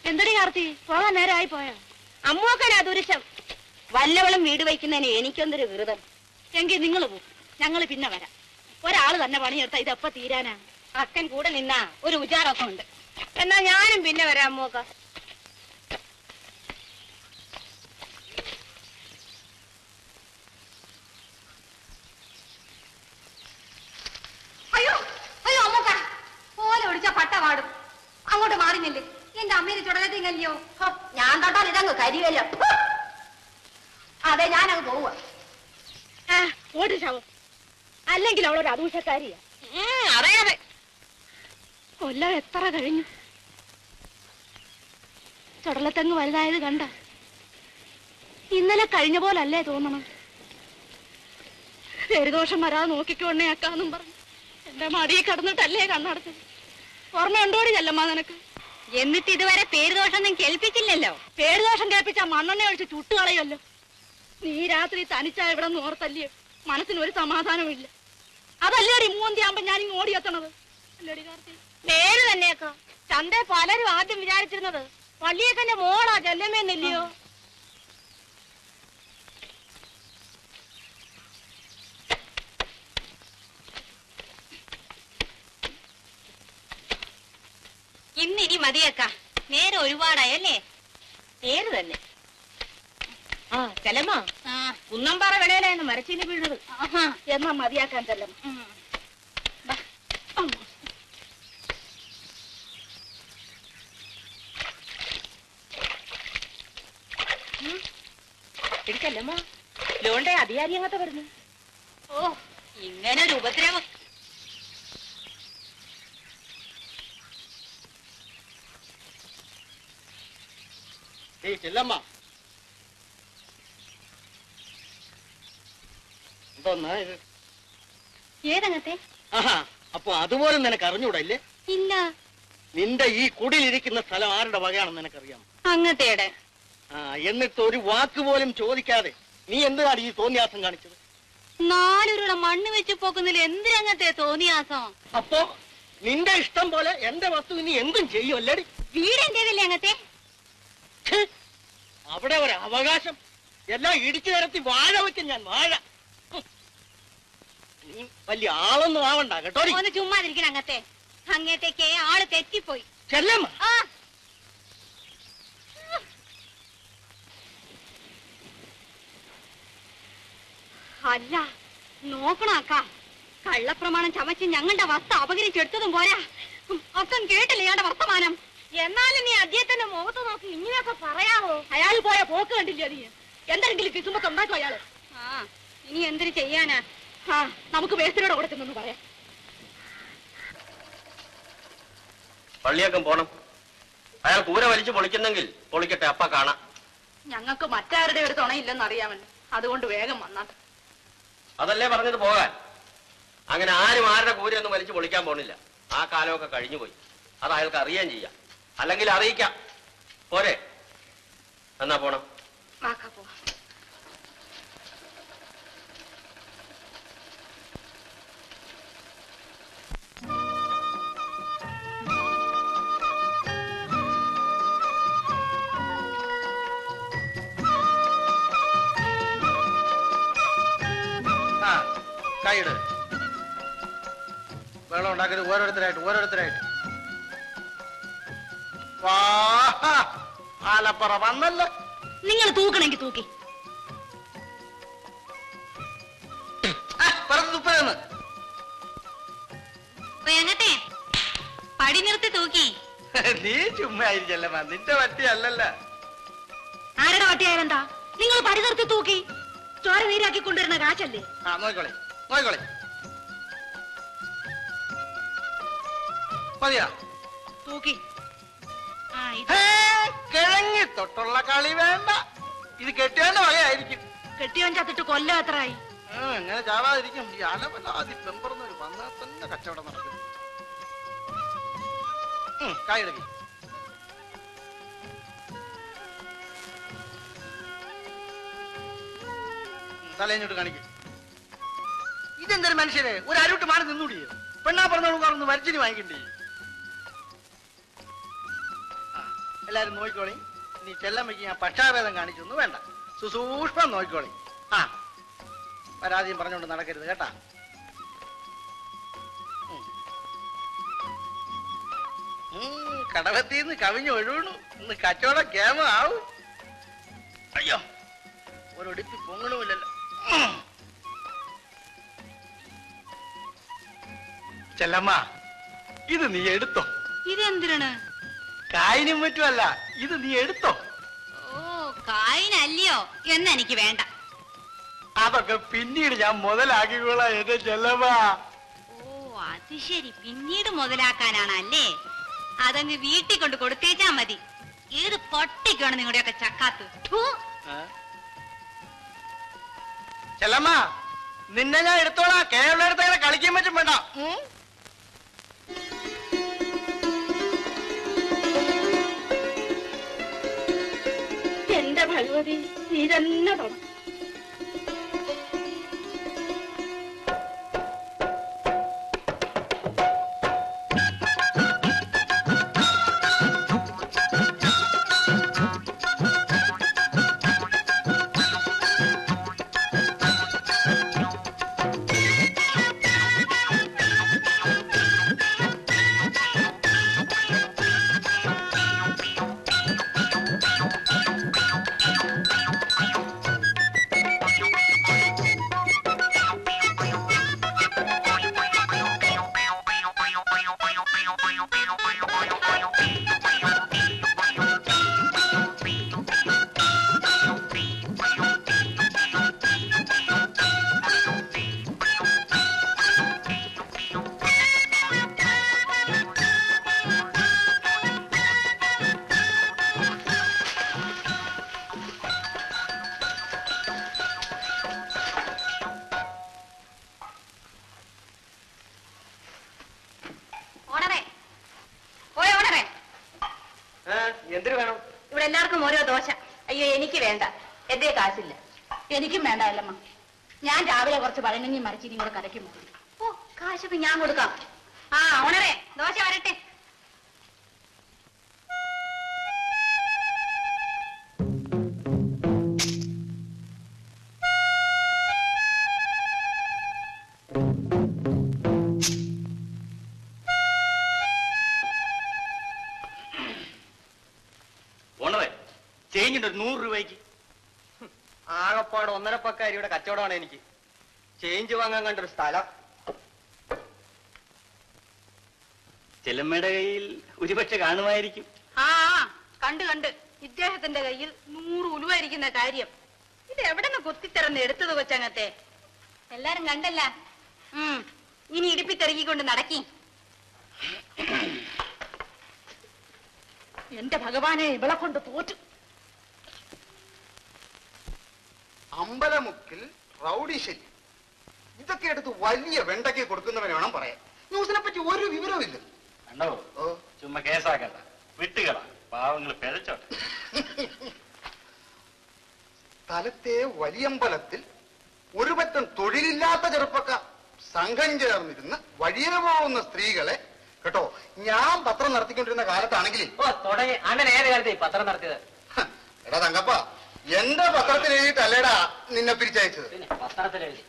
എന്തടി കാർത്തി, പോകാൻ നേരമായി പോയോ? അമ്മോക്കനാ ദുരിശം. വല്ലവളും വീട് വയ്ക്കുന്നതിന് എനിക്കൊന്നൊരു വിറുതം. എങ്കിൽ നിങ്ങൾ പോകും, ഞങ്ങൾ പിന്നെ വരാം. ഒരാള് തന്നെ പണിയെടുത്താ ഇതെപ്പ തീരാനാ? അക്കൻ കൂടെ നിന്നാ ഒരു ഉജാറൊക്കെ ഉണ്ട്. എന്നാ ഞാനും പിന്നെ വരാം അമ്മോക്ക. അയ്യോ അയ്യോ അമ്മോക്ക, പോലെ ഒടിച്ച പട്ട പാടും. അങ്ങോട്ട് മാറിഞ്ഞില്ലേ? എന്റെ അമ്മേനെ ചുടലത്തിങ്ങല്ലയോ? ഞാൻ തൊട്ടാൽ ഇതങ്ങ് കരിവല്ലോ. അതെ, ഞാനങ്ങ് പോവുക. ഓടിച്ചാവോ, അല്ലെങ്കിൽ അവളൊരു അദൂഷക്കാരിയാ. അറിയാതെ കൊല്ലം എത്ര കഴിഞ്ഞു, ചുടലത്തെങ്ങ് വലുതായത് കണ്ട. ഇന്നലെ കഴിഞ്ഞ പോലല്ലേ തോന്നണം. പേരുദോഷം വരാതെ നോക്കിക്കോണേ അക്കാന്നും പറഞ്ഞു എന്റെ മടിയിൽ കിടന്നിട്ടല്ലേ കണ്ണടച്ചത്. ഓർമ്മയുണ്ടോടി ചെല്ലമ്മ നിനക്ക്? എന്നിട്ട് ഇതുവരെ പേരുദോഷമൊന്നും കേൾപ്പിച്ചില്ലല്ലോ. പേരുദോഷം കേൾപ്പിച്ചാ മണ്ണെണ്ണ ഒഴിച്ച് ചുട്ടുകളയല്ലോ. നീ രാത്രി തനിച്ചാ ഇവിടെ നിന്ന് ഓർത്തല്ലേ, മനസ്സിനൊരു സമാധാനമില്ല. അതല്ലേടി മൂന്തിയാകുമ്പോ ഞാനിങ്ങ് ഓടിയെത്തണത്. അല്ലേടി കാർത്തി? പേര് തന്നെയൊക്കെ ചന്ത പലരും ആദ്യം വിചാരിച്ചിരുന്നത് പള്ളിയേക്കന്റെ മോളാ ചെല്ലമ്മേന്നില്ലയോ. ഇന്നിനി മതിയേക്ക, നേരെ ഒരുപാടായല്ലേ? നേര് തന്നെ. ആ ചെല്ലമ്മ, കുന്നമ്പാറ വിളയിലായിരുന്നു മരച്ചീനി വീണത്. എന്നാ മതിയാക്കാൻ ചെല്ലമ്മ. എടുക്കല്ലമ്മ, ലോണ്ടെ അധികാരി അങ്ങത്തെ വരുന്നു. ഓ, ഇങ്ങനെ ഒരു ഉപദ്രവം. ചെല്ലമ്മ, എന്തോന്നാ ഇത്? ഏതങ്ങത്തെ? ആഹാ, അപ്പൊ അതുപോലും നിനക്ക് അറിഞ്ഞൂടല്ലേ? ഇല്ല. നിന്റെ ഈ കുടിലിരിക്കുന്ന സ്ഥലം ആരുടെ വകയാണെന്ന് നിനക്കറിയാം? അങ്ങത്തേടെ. എന്നിട്ട് ഒരു വാക്ക് പോലും ചോദിക്കാതെ നീ എന്തിനാണ് ഈ തോന്നിയാസം കാണിച്ചത്? 4 രൂപ മണ്ണ് വെച്ച് പോക്കുന്നതിൽ എന്തിനങ്ങത്തെ തോന്നിയാസം? അപ്പോ നിന്റെ ഇഷ്ടം പോലെ എന്റെ വസ്തു നീ എന്തും ചെയ്യുമല്ലേ? വീട് എന്റേതല്ലേ അങ്ങത്തെ? അവിടെ ഒരു അവകാശം എല്ലാം ഇടിച്ചു നിരത്തി വാഴ വെക്കും ഞാൻ, വാഴ. നീ വലിയ ആളൊന്നും ആവണ്ട കേട്ടോ. ഒന്ന് ചുമ്മാതിരിക്കണം അങ്ങത്തെ. അങ്ങത്തേക്ക് ആള് തെറ്റിപ്പോയി. ചെല്ലമ്മ, അല്ല നോക്കണ അക്ക, കള്ളപ്രമാണം ചമച്ച് ഞങ്ങളുടെ വസ്തു അപകരിച്ചെടുത്തതും പോരാ. അക്കൻ കേട്ടില്ല ഇയാളുടെ വർത്തമാനം. എന്നാലും നീ അദ്ദേഹത്തിന്റെ മുഖത്ത് നോക്കി ഇങ്ങനെയൊക്കെ പറയാവോ? അയാൾ പോയ പോക്ക് കണ്ടില്ല നീ? എന്തെങ്കിലും കിസുമ്പൊക്കെ ഉണ്ടാക്കും അയാള്. ഇനി എന്തിനു ചെയ്യാനാ? നമുക്ക് വേസ്റ്റിനോട് കൊടുക്കുന്നെന്ന് പറയാം. പള്ളിയൊക്കെ പോണം. അയാൾ കൂര വലിച്ചു പൊളിക്കുന്നെങ്കിൽ പൊളിക്കട്ടെ, അപ്പ കാണാം. ഞങ്ങൾക്ക് മറ്റാരുടെ ഒരു തുണയില്ലെന്ന് അറിയാമല്ലോ, അതുകൊണ്ട് വേഗം വന്നാൽ. അതല്ലേ പറഞ്ഞത് പോകാൻ. അങ്ങനെ ആരും ആരുടെ കൂരയൊന്നും വലിച്ചു പൊളിക്കാൻ പോണില്ല. ആ കാലമൊക്കെ കഴിഞ്ഞുപോയി. അത് അയാൾക്ക് അറിയാൻ ചെയ്യാം, അല്ലെങ്കിൽ അറിയിക്കാം. പോരെ? എന്നാ പോണം. കൈയിട്. വെള്ളം ഉണ്ടാക്കരുത്. ഓരോരുത്തരായിട്ട്. ആലപ്പുറ വന്നല്ലോ. നിങ്ങൾ തൂക്കണമെങ്കിൽ തൂക്കി. പടി നിർത്തി തൂക്കി. നീ ചുമ്മാ ആയിരിക്കല്ല, നിന്റെ വട്ടി അല്ലല്ല. ആരുടെ വട്ടിയായെന്താ? നിങ്ങൾ പടി നിർത്തി തൂക്കി. ചോര നീരാക്കി കൊണ്ടുവരുന്ന കാശല്ലേ? നോക്കോളെ മതിയാ തൂക്കി. കിഴങ്ങി തൊട്ടുള്ള കളി വേണ്ട. ഇത് കെട്ടിയോന്റെ വകയായിരിക്കും. കെട്ടിയോൻ ചത്തിട്ട് കൊല്ലം എത്രയായി? എങ്ങനെ ചാവാതിരിക്കും? ഈ അലവലാതി പെമ്പറന്നൊരു വന്നാൽ തന്നെ കച്ചവടം നടക്കും. കായെടുക്കി. തലേഞ്ഞോട്ട് കാണിക്കും. ഇതെന്തൊരു മനുഷ്യരെ, ഒരു അരുട്ട് മാറി നിന്നൂടിയോ? പെണ്ണാ പറഞ്ഞോളൂ, ഒന്ന് വരച്ചിന് വാങ്ങിക്കണ്ടേ? എല്ലാരും നോക്കിക്കോളി. നീ ചെല്ലമ്മയ്ക്ക് ഞാൻ പക്ഷാഭേദം കാണിച്ചൊന്നും വേണ്ട, സുസൂക്ഷ്മം നോക്കിക്കോളി. ആ, പരാതിയും പറഞ്ഞുകൊണ്ട് നടക്കരുത് കേട്ടാ. കടവത്തിന്ന് കവിഞ്ഞ് ഒഴുകണു. ഇന്ന് കച്ചവടം കേമ ആവും. അയ്യോ, ഒരൊടിപ്പി പൊങ്ങണമില്ലല്ലോ. ചെല്ലമ്മ, ഇത് നീ എടുത്തോ. ഇതെന്തിനാണ്? കായിനും മറ്റുമല്ല, ഇത് നീ എടുത്തോ. ഓ, കായിനല്ലയോ? എന്നെനിക്ക് വേണ്ട. അതൊക്കെ പിന്നീട് ഞാൻ മുതലാക്കിക്കോളാം എന്റെ ചെല്ലമ്മ. ഓ, അത് ശരി, പിന്നീട് മുതലാക്കാനാണല്ലേ? അതങ്ങ് വീട്ടിൽ കൊണ്ട് കൊടുത്തേച്ചാ മതി. ഏത് പൊട്ടിക്കാണ് നിങ്ങളുടെയൊക്കെ ചക്കാത്ത്. ചെല്ലമ്മ, നിന്നെ ഞാൻ എടുത്തോളാം. കേരള എടുത്തങ്ങനെ കളിക്കാൻ പറ്റും വേണ്ട. എന്റെ ഭഗവതി, നീ തന്നെ തൊട. എന്തിനു വേണം? ഇവിടെ എല്ലാവർക്കും ഓരോ ദോശ. അയ്യോ, എനിക്ക് വേണ്ട, എന്റെ കാശില്ല. എനിക്കും വേണ്ട അല്ലമ്മ. ഞാൻ രാവിലെ കുറച്ച് പഴങ്ങഞ്ഞി മരച്ചിരി കൂടെ കരയ്ക്കുമോ. ഓ, കാശൊക്കെ ഞാൻ കൊടുക്കാം. ആ, ഓണറേ, ദോശ വരട്ടെ. ചേഞ്ചിട്ട് 100 രൂപയ്ക്ക്. ആകപ്പാട് 1.5 പക്ക അരിയുടെ കച്ചവടമാണ് എനിക്ക്. ചേഞ്ച് വാങ്ങാൻ കണ്ടൊരു സ്ഥലം. ചെല്ലമ്മയുടെ കയ്യിൽ ഒരുപക്ഷെ കാണുമായിരിക്കും. ആ, കണ്ട് കണ്ട് ഇദ്ദേഹത്തിന്റെ കയ്യിൽ 100 ഉലുവായിരിക്കുന്ന കാര്യം. ഇത് എവിടെ നിന്ന് കുത്തിത്തിറന്ന് എടുത്തത് കൊച്ചങ്ങത്തെ? എല്ലാരും കണ്ടല്ല. ഇനി ഇടിപ്പിത്തെറുകിക്കൊണ്ട് നടക്കി. എന്റെ ഭഗവാനെ, ഇവളെ കൊണ്ട് തോറ്റു. അമ്പലമുക്കിൽ റൗഡി ശല്യം. ഇതൊക്കെ എടുത്ത് വലിയ വെണ്ടയ്ക്ക് കൊടുക്കുന്നവനെ വേണം പറയാൻ. ന്യൂസിനെ പറ്റി ഒരു വിവരവും ഇല്ല. കണ്ടോ, ചുമ്മാ കേസാക്കണ്ട, വിട്ടുകള, പാവങ്ങൾ പിഴച്ചോട്ടെ. സ്ഥലത്തെ വലിയമ്പലത്തിൽ ഒരു പറ്റം തൊഴിലില്ലാത്ത ചെറുപ്പക്കാർ സംഘം ചേർന്നിരുന്ന് വഴിയെ പോകുന്ന സ്ത്രീകളെ കേട്ടോ, ഞാൻ പത്രം നടത്തിക്കൊണ്ടിരുന്ന കാലത്താണെങ്കിൽ തുടങ്ങി. അണ്ണൻ ഏത് കാലത്ത് ഈ പത്രം നടത്തിയത്? എടാ തങ്കപ്പ, എന്റെ പത്രത്തിൽ എഴുതിയിട്ടല്ലേടാ നിന്നെ പിരിച്ചയച്ചത്. പിന്നെ പത്രത്തിൽ എഴുതി.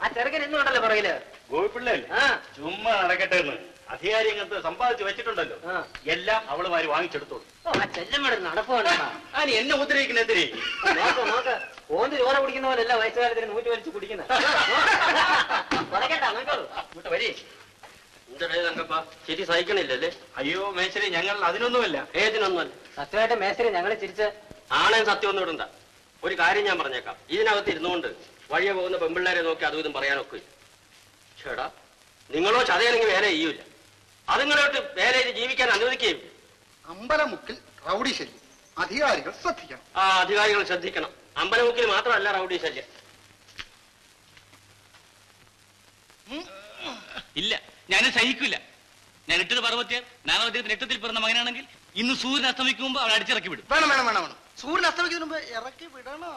ആ ചെറുക്കൻ ഇന്നും ഉണ്ടല്ലോ പുറകില്. ഗോപിപ്പിള്ളല്ലേ? ചുമ്മാ നടക്കട്ടെ എന്ന് അധികാരി അങ്ങനത്തെ സമ്പാദിച്ചു വെച്ചിട്ടുണ്ടല്ലോ, എല്ലാം അവളുമാര് വാങ്ങിച്ചെടുത്തോളൂ. ചെല്ലമ്മയുടെ നടപ്പാണ്. അതിന് എന്നെ ഉദ്രവിക്കുന്ന എന്തിനേ? നോക്ക് നോക്ക്, ഓന്ത് ചോര കുടിക്കുന്ന പോലെയല്ല വയസ്സുകാലത്തിന് നൂറ്റി വലിച്ചു കുടിക്കുന്നത്. ഇങ്ങോട്ട് വരി. എന്റെ തങ്കപ്പ ശരി സഹിക്കണില്ലല്ലേ? അയ്യോ മേശ്വരി, ഞങ്ങൾ അതിനൊന്നുമല്ല. ഏതിനൊന്നുമല്ല. സത്യമായിട്ട് മേശരി ഞങ്ങളെ ചിരിച്ച് ആണേം സത്യം ഒന്നും ഇടണ്ട. ഒരു കാര്യം ഞാൻ പറഞ്ഞേക്കാം, ഇതിനകത്ത് ഇരുന്നുകൊണ്ട് വഴിയെ പോകുന്ന പെമ്പിള്ളേരെ നോക്കി അതും ഇതും പറയാനൊക്കെ. ചേടാ, നിങ്ങളോ ചതയാണെങ്കിൽ വേല ചെയ്യൂല, അതുങ്ങളോട്ട് വേല ചെയ്ത് ജീവിക്കാൻ അനുവദിക്കുകയും. അമ്പലമുക്കിൽ റൗഡി ശല്യം. അധികാരികൾ ശ്രദ്ധിക്കണം. ആ അധികാരികൾ ശ്രദ്ധിക്കണം. അമ്പലമുക്കിൽ മാത്രമല്ല റൗഡി ശല്യം. ഇല്ല, ഞാനും സഹിക്കില്ല. ഞാൻ ഇട്ടത് പർവ്വത്യാർ, നാളെ അദ്ദേഹത്തിന് എട്ടത്തിൽ പിറന്ന മകനാണെങ്കിൽ ഇന്ന് സൂര്യൻ അസ്തമിക്കുമ്പോ അവൾ അടിച്ചിറക്കി വിടും. വേണം വേണം വേണം വേണം. സൂര്യൻ അസ്തമിക്കുന്നതിന് മുമ്പ് ഇറക്കി വിടണോ?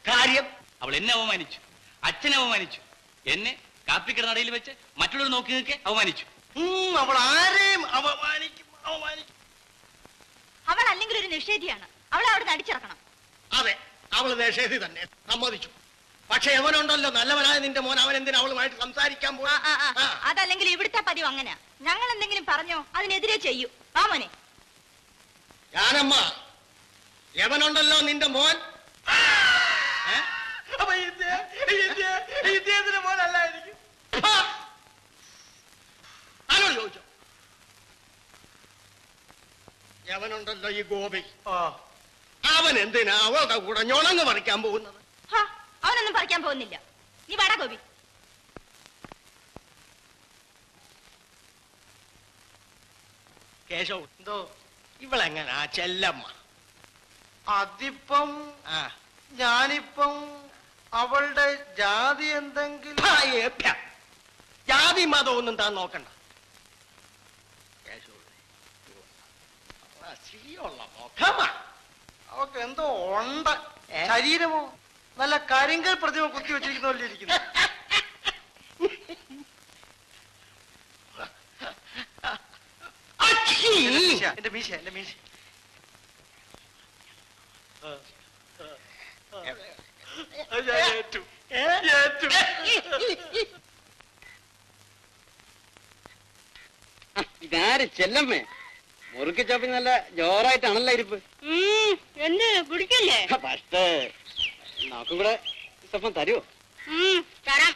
കാര്യം അവൾ എന്നെ അവമാനിച്ചു, അച്ഛനെ അവമാനിച്ചു, എന്നെ കാപ്പിക്കിടനടയിൽ വെച്ച് മറ്റുള്ളവർ നോക്കി നിൽക്കെ അവമാനിച്ചു. അവൾ ആരെയും അവമാനിക്കും അവമാനിക്കും. അവൾ അല്ലെങ്കിൽ ഒരു നിഷേധിയാണ്. അവളെ അവിടെ അടിച്ചിറക്കണം. അതെ, അവള് നിഷേധി തന്നെ, സമ്മതിച്ചു. പക്ഷെ എവനുണ്ടല്ലോ നല്ലവനായ നിന്റെ മോൻ, അവൻ എന്തിനാ അവളുമായിട്ട് സംസാരിക്കാൻ പോയി? അതല്ലെങ്കിൽ ഇവിടുത്തെ പതിവ് അങ്ങനെയാ. ഞങ്ങൾ എന്തെങ്കിലും പറഞ്ഞോ അതിനെതിരെ ചെയ്യൂ. ആ മോനെ ഞാനമ്മ, എവനുണ്ടല്ലോ നിന്റെ മോൻ, മോനല്ലായിരിക്കും. ആരോട് ചോദിച്ചോ? എവനുണ്ടല്ലോ ഈ ഗോപി, അവൻ എന്തിനാ അവളുടെ കൂടെ ഞൊണങ്ങ് പറിക്കാൻ പോകുന്നത്? അവനൊന്നും പറിക്കാൻ പോകുന്നില്ല. നീ വാടാ ഗോപി. കേശവ്, എന്തോ ഇവളെങ്ങനാ ചെല്ലമ്മ? അതിപ്പം ഞാനിപ്പം അവളുടെ ജാതി എന്തെങ്കിലും ജാതി മതമൊന്നും താൻ നോക്കണ്ട. അവക്ക് എന്തോ ഉണ്ട്. ശരീരമോ നല്ല കരിങ്കൽ പ്രതിമ കുത്തി വെച്ചിരിക്കുന്ന പോലെ ഇരിക്കുന്നു. എന്റെ മീശ എന്റെ മീശ. ഇതാര് ചെല്ലമ്മേ? മുറുക്കിച്ചോപ്പി നല്ല ജോറായിട്ടാണല്ലോ ഇരിപ്പ്. എന്ത് പിടിക്കല്ലേ? പക്ഷേ നോക്കും കൂടെ സ്വപ്നം തരുമോ? തരാം.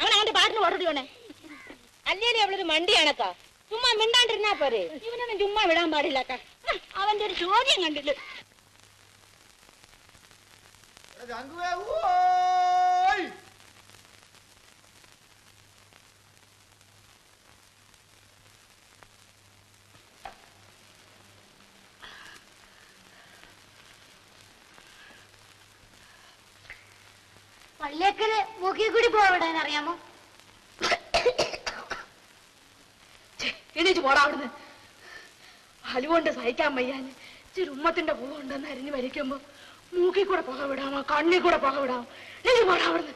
അവൻ അവന്റെ പാട്ടിന് ഓടോടിയോണേ. അല്ലേലും അവളൊരു മണ്ടിയാണക്കാ. ചുമ്മാ മിണ്ടാണ്ടിരുന്നാ പോരെ. ഇവനൊന്നും ചുമ്മാ വിടാൻ പാടില്ല. അവന്റെ ഒരു ചോദ്യം കണ്ടില്ല. പള്ളിയേക്കല് മൂക്കി കൂടി പോവിടാൻ അറിയാമോ? എണീച്ച് പോടാ അവിടുന്ന്. അലുകൊണ്ട് സഹിക്കാൻ വയ്യാന് ഇച്ചിരി ഉമ്മത്തിന്റെ പൂവുണ്ടെന്ന് അരിഞ്ഞ് വലിക്കുമ്പോ മൂക്കി കൂടെ പുക വിടാമോ, കണ്ണി കൂടെ പുക വിടാമോ? എണീച്ച് പോടാ അവിടുന്ന്.